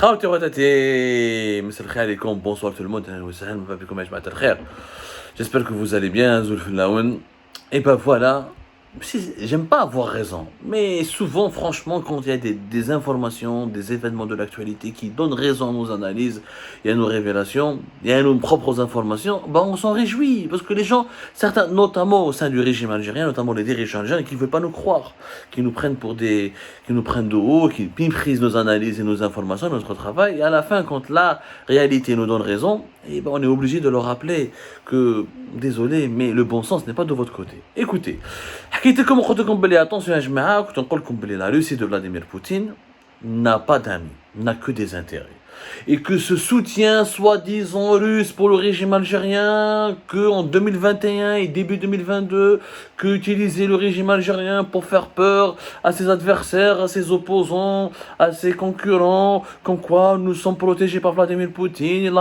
خاوتي وخواتاتي مساء الخير عليكم bonsoir tout le monde اهلا وسهلا مرحبا بكم يا جماعة الخير. J'espère que vous allez bien زول في اللاون. Et ben voilà, j'aime pas avoir raison, mais souvent franchement quand il y a des informations, des événements de l'actualité qui donnent raison à nos analyses et à nos révélations et à nos propres informations, ben on s'en réjouit parce que les gens, certains notamment au sein du régime algérien, notamment les dirigeants algériens qui ne veulent pas nous croire, qui nous prennent de haut, qui méprisent nos analyses et nos informations, notre travail, et à la fin quand la réalité nous donne raison, et ben on est obligé de leur rappeler que désolé mais le bon sens n'est pas de votre côté. Écoutez, attention la Russie de Vladimir Poutine n'a pas d'amis, n'a que des intérêts. Et que ce soutien soi-disant russe pour le régime algérien, que en 2021 et début 2022, que utiliser le régime algérien pour faire peur à ses adversaires, à ses opposants, à ses concurrents, comme quoi nous sommes protégés par Vladimir Poutine,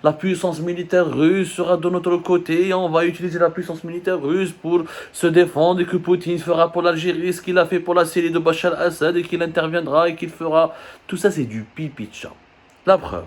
la puissance militaire russe sera de notre côté, et on va utiliser la puissance militaire russe pour se défendre, et que Poutine fera pour l'Algérie ce qu'il a fait pour la Syrie de Bachar al-Assad, et qu'il interviendra, et qu'il fera... Tout ça c'est du pipi de chat. La preuve.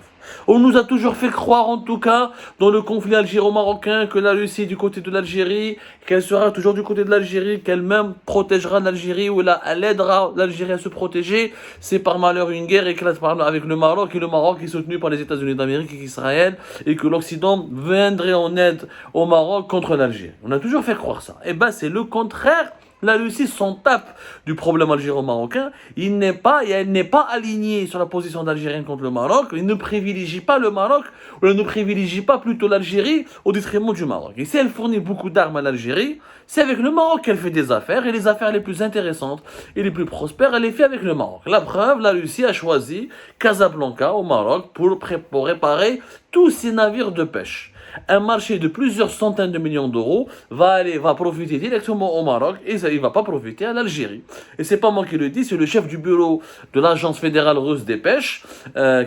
On nous a toujours fait croire, en tout cas, dans le conflit algéro-marocain, que la Russie est du côté de l'Algérie, qu'elle sera toujours du côté de l'Algérie, qu'elle-même protégera l'Algérie, ou elle aidera l'Algérie à se protéger. C'est par malheur une guerre éclate avec le Maroc, et le Maroc est soutenu par les États-Unis d'Amérique et Israël, et que l'Occident viendrait en aide au Maroc contre l'Algérie. On a toujours fait croire ça. Eh ben, c'est le contraire. La Russie s'en tape du problème algéro-marocain. Elle n'est pas alignée sur la position d'Algérien contre le Maroc. Il ne privilégie pas le Maroc, ou elle ne privilégie pas plutôt l'Algérie au détriment du Maroc. Et si elle fournit beaucoup d'armes à l'Algérie, c'est avec le Maroc qu'elle fait des affaires, et les affaires les plus intéressantes et les plus prospères, elle les fait avec le Maroc. La preuve, la Russie a choisi Casablanca au Maroc pour réparer tous ses navires de pêche. Un marché de plusieurs centaines de millions d'euros va profiter directement au Maroc, et ça, il ne va pas profiter à l'Algérie. Et c'est pas moi qui le dis, c'est le chef du bureau de l'agence fédérale russe des pêches,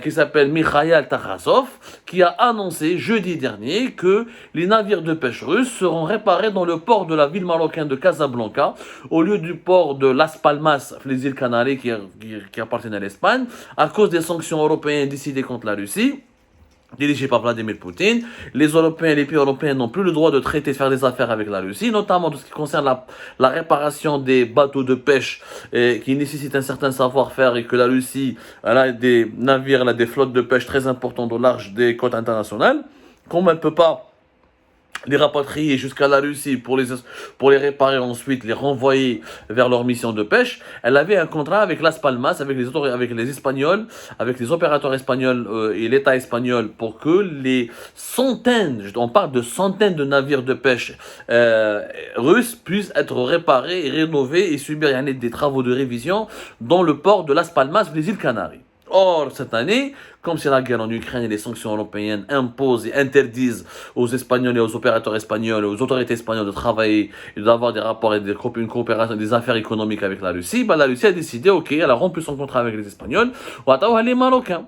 qui s'appelle Mikhail Tarasov, qui a annoncé jeudi dernier que les navires de pêche russes seront réparés dans le port de la ville marocaine de Casablanca, au lieu du port de Las Palmas, les îles Canaries qui appartiennent à l'Espagne, à cause des sanctions européennes décidées contre la Russie, dirigé par Vladimir Poutine. Les Européens et les pays européens n'ont plus le droit de traiter, de faire des affaires avec la Russie, notamment tout ce qui concerne la réparation des bateaux de pêche qui nécessitent un certain savoir-faire, et que la Russie elle a des navires, elle a des flottes de pêche très importantes au large des côtes internationales. Comme elle ne peut pas les rapatrier jusqu'à la Russie pour les réparer, ensuite les renvoyer vers leur mission de pêche, elle avait un contrat avec Las Palmas, avec les Espagnols, avec les opérateurs espagnols et l'État espagnol, pour que les centaines, on parle de centaines de navires de pêche russes puissent être réparés et rénovés et subir des travaux de révision dans le port de Las Palmas, les îles Canaries. Or, cette année, comme c'est la guerre en Ukraine et les sanctions européennes imposent et interdisent aux Espagnols et aux opérateurs espagnols, aux autorités espagnoles de travailler et d'avoir des rapports et une coopération, des affaires économiques avec la Russie, la Russie a décidé, ok, elle a rompu son contrat avec les Espagnols, ou à les Marocains.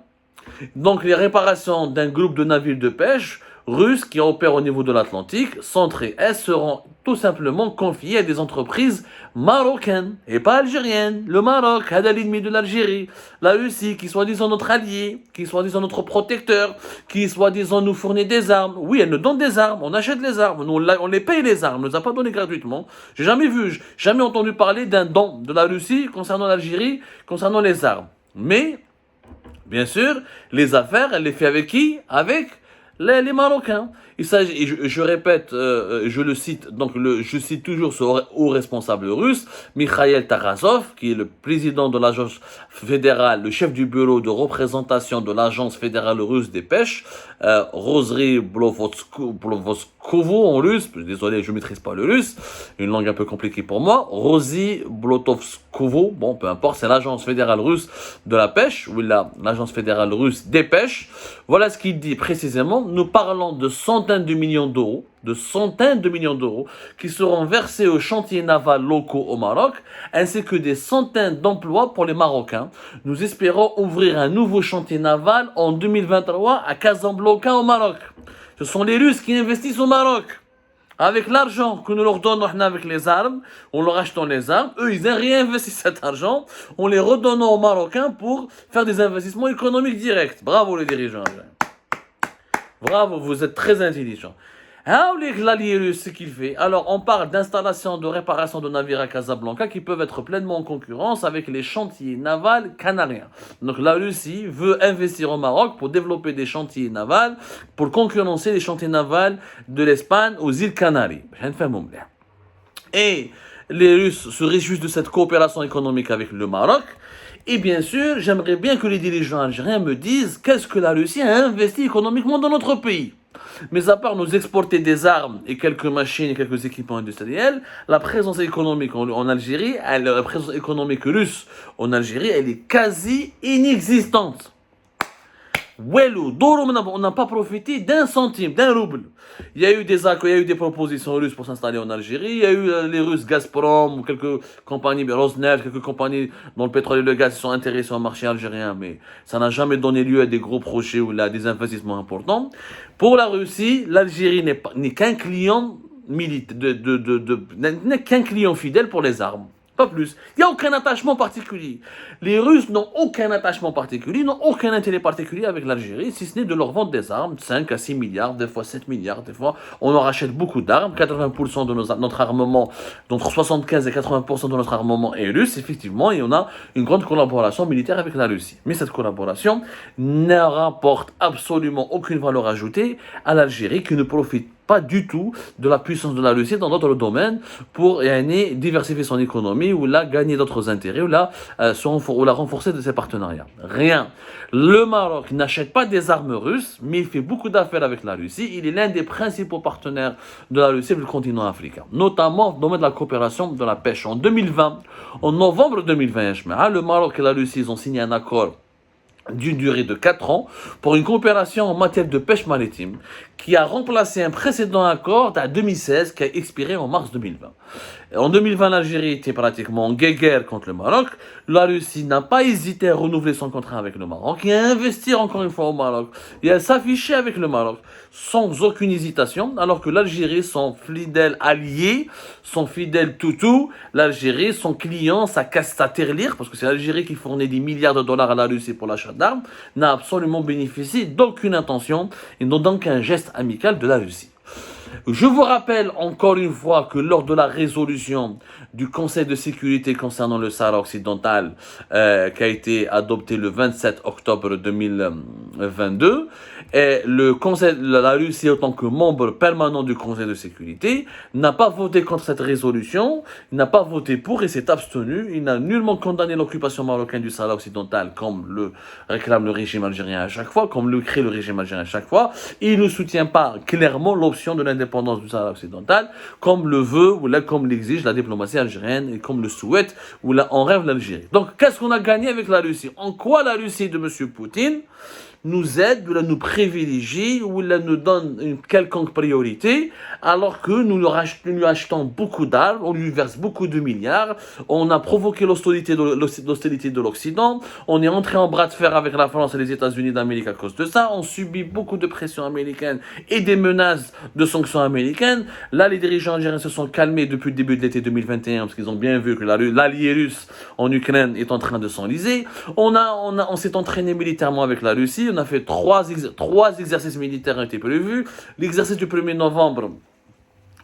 Donc, les réparations d'un groupe de navires de pêche russes qui opèrent au niveau de l'Atlantique, centre et est, seront tout simplement confiées à des entreprises marocaines et pas algériennes. Le Maroc, l'ennemi de l'Algérie, la Russie, qui soi-disant notre allié, qui soi-disant notre protecteur, qui soi-disant nous fournit des armes. Oui, elle nous donne des armes, on achète les armes, on les paye les armes, on ne nous a pas donné gratuitement. J'ai jamais entendu parler d'un don de la Russie concernant l'Algérie, concernant les armes. Mais, bien sûr, les affaires, elle les fait avec qui? Avec les Marocains. Il s'agit, je répète, je le cite, donc je cite toujours ce haut responsable russe, Mikhail Tarasov, qui est le président de l'agence fédérale, le chef du bureau de représentation de l'agence fédérale russe des pêches, Rosry Blotovskovo en russe, désolé, je ne maîtrise pas le russe, une langue un peu compliquée pour moi, Rosy Blotovskovo, bon, peu importe, c'est l'agence fédérale russe de la pêche, ou l'agence fédérale russe des pêches. Voilà ce qu'il dit précisément. Nous parlons de centaines de millions d'euros, qui seront versés aux chantiers navals locaux au Maroc, ainsi que des centaines d'emplois pour les Marocains. Nous espérons ouvrir un nouveau chantier naval en 2023 à Casablanca au Maroc. Ce sont les Russes qui investissent au Maroc. Avec l'argent que nous leur donnons avec les armes, on leur achetant les armes, eux ils réinvestissent cet argent, on les redonne aux Marocains pour faire des investissements économiques directs. Bravo les dirigeants. Bravo, vous êtes très intelligents. L'allié russe, ce qu'il fait. Alors, on parle d'installation, de réparation de navires à Casablanca qui peuvent être pleinement en concurrence avec les chantiers navals canariens. Donc, la Russie veut investir au Maroc pour développer des chantiers navals, pour concurrencer les chantiers navals de l'Espagne aux îles Canaries. Et les Russes se réjouissent de cette coopération économique avec le Maroc. Et bien sûr, j'aimerais bien que les dirigeants algériens me disent qu'est-ce que la Russie a investi économiquement dans notre pays. Mais à part nous exporter des armes et quelques machines et quelques équipements industriels, la présence économique en Algérie, la présence économique russe en Algérie, elle est quasi inexistante. On n'a pas profité d'un centime, d'un rouble. Il y a eu des accords, il y a eu des propositions russes pour s'installer en Algérie. Il y a eu les Russes Gazprom ou quelques compagnies, Rosneft, quelques compagnies dont le pétrole et le gaz sont intéressés au marché algérien, mais ça n'a jamais donné lieu à des gros projets ou à des investissements importants. Pour la Russie, l'Algérie n'est qu'un client militaire, n'est qu'un client fidèle pour les armes. Pas plus. Il n'y a aucun attachement particulier. Les Russes n'ont aucun attachement particulier, n'ont aucun intérêt particulier avec l'Algérie, si ce n'est de leur vendre des armes, 5 à 6 milliards, des fois 7 milliards, des fois on en rachète beaucoup d'armes, 80% de notre armement, entre 75 et 80% de notre armement est russe, effectivement, et on a une grande collaboration militaire avec la Russie. Mais cette collaboration ne rapporte absolument aucune valeur ajoutée à l'Algérie qui ne profite pas du tout de la puissance de la Russie dans d'autres domaines pour diversifier son économie ou la gagner d'autres intérêts ou la renforcer de ses partenariats. Rien. Le Maroc n'achète pas des armes russes, mais il fait beaucoup d'affaires avec la Russie. Il est l'un des principaux partenaires de la Russie sur le continent africain, notamment dans le domaine de la coopération de la pêche. En 2020, en novembre 2020, le Maroc et la Russie ils ont signé un accord d'une durée de 4 ans pour une coopération en matière de pêche maritime qui a remplacé un précédent accord de 2016 qui a expiré en mars 2020. En 2020, l'Algérie était pratiquement en guerre contre le Maroc. La Russie n'a pas hésité à renouveler son contrat avec le Maroc et à investir encore une fois au Maroc et à s'afficher avec le Maroc sans aucune hésitation, alors que l'Algérie, son fidèle allié, son fidèle toutou, l'Algérie, son client, sa casse à terre-lire, parce que c'est l'Algérie qui fournit des milliards de dollars à la Russie pour l'achat d'armes, n'a absolument bénéficié d'aucune intention et non d'aucun geste amical de la Russie. Je vous rappelle encore une fois que lors de la résolution du Conseil de sécurité concernant le Sahara occidental qui a été adoptée le 27 octobre 2022, et la Russie en tant que membre permanent du Conseil de sécurité n'a pas voté contre cette résolution, il n'a pas voté pour et s'est abstenu, il n'a nullement condamné l'occupation marocaine du Sahara occidental comme le réclame le régime algérien à chaque fois, comme le crée le régime algérien à chaque fois, et il ne soutient pas clairement l'option de l'indépendance du Sahara occidental comme le veut ou là comme l'exige la diplomatie algérienne et comme le souhaite ou là en rêve l'Algérie. Donc qu'est-ce qu'on a gagné avec la Russie? En quoi la Russie de M. Poutine nous aide, ou là nous privilégie, ou là nous donne une quelconque priorité, alors que nous lui achetons beaucoup d'armes, on lui verse beaucoup de milliards, on a provoqué l'hostilité de l'Occident, on est entré en bras de fer avec la France et les États-Unis d'Amérique à cause de ça, on subit beaucoup de pression américaine et des menaces de sanctions américaines. Là, les dirigeants algériens se sont calmés depuis le début de l'été 2021, parce qu'ils ont bien vu que l'allié russe en Ukraine est en train de s'enliser. On s'est entraîné militairement avec la Russie. On a fait trois exercices militaires ont été prévus. L'exercice du 1er novembre,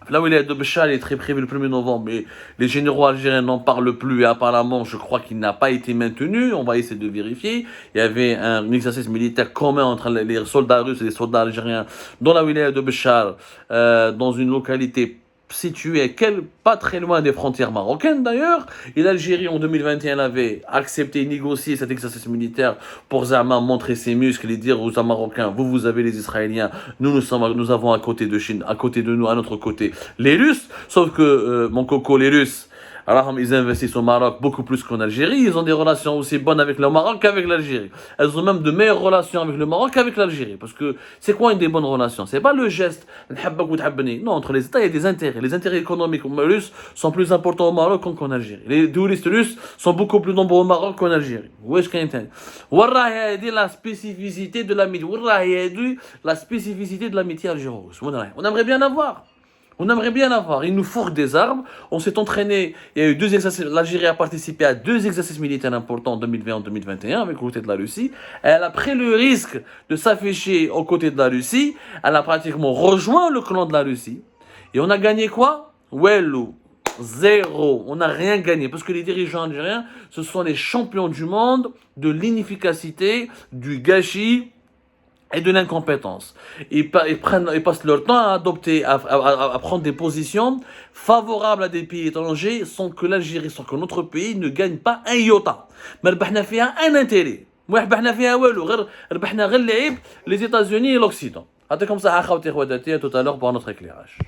là où il est de Béchar, il est très prévu le 1er novembre, mais les généraux algériens n'en parlent plus et apparemment, je crois qu'il n'a pas été maintenu. On va essayer de vérifier. Il y avait un exercice militaire commun entre les soldats russes et les soldats algériens dans la wilaya de Béchar, dans une localité situé pas très loin des frontières marocaines d'ailleurs, et l'Algérie en 2021 avait accepté et négocié cet exercice militaire pour Zama montrer ses muscles et dire aux Marocains, vous avez les Israéliens, nous avons à côté de nous, à notre côté, les Russes, sauf que mon coco, les Russes, alors ils investissent au Maroc beaucoup plus qu'en Algérie, ils ont des relations aussi bonnes avec le Maroc qu'avec l'Algérie. Elles ont même de meilleures relations avec le Maroc qu'avec l'Algérie, parce que c'est quoi une des bonnes relations? C'est pas le geste, non, entre les États il y a des intérêts. Les intérêts économiques russes sont plus importants au Maroc qu'en Algérie. Les touristes russes sont beaucoup plus nombreux au Maroc qu'en Algérie. Où est-ce qu'il y a la spécificité de l'amitié? La spécificité de l'amitié algéro-russe. On aimerait bien avoir. On aimerait bien l'avoir. Ils nous fourguent des armes. On s'est entraîné. Il y a eu 2 exercices. L'Algérie a participé à 2 exercices militaires importants en 2020 et en 2021 avec côté de la Russie. Elle a pris le risque de s'afficher aux côtés de la Russie. Elle a pratiquement rejoint le clan de la Russie. Et on a gagné quoi? Wello. Zéro. On n'a rien gagné. Parce que les dirigeants algériens, ce sont les champions du monde de l'inefficacité, du gâchis et de l'incompétence. Ils passent leur temps à adopter, à prendre des positions favorables à des pays étrangers sans que l'Algérie, sans que notre pays ne gagne pas un iota. Mais ربحنا فيها un intérêt. ما ربحنا فيها والو غير ربحنا غير اللعيب les États-Unis et l'Occident. هذا comme ça à tout à l'heure pour notre éclairage.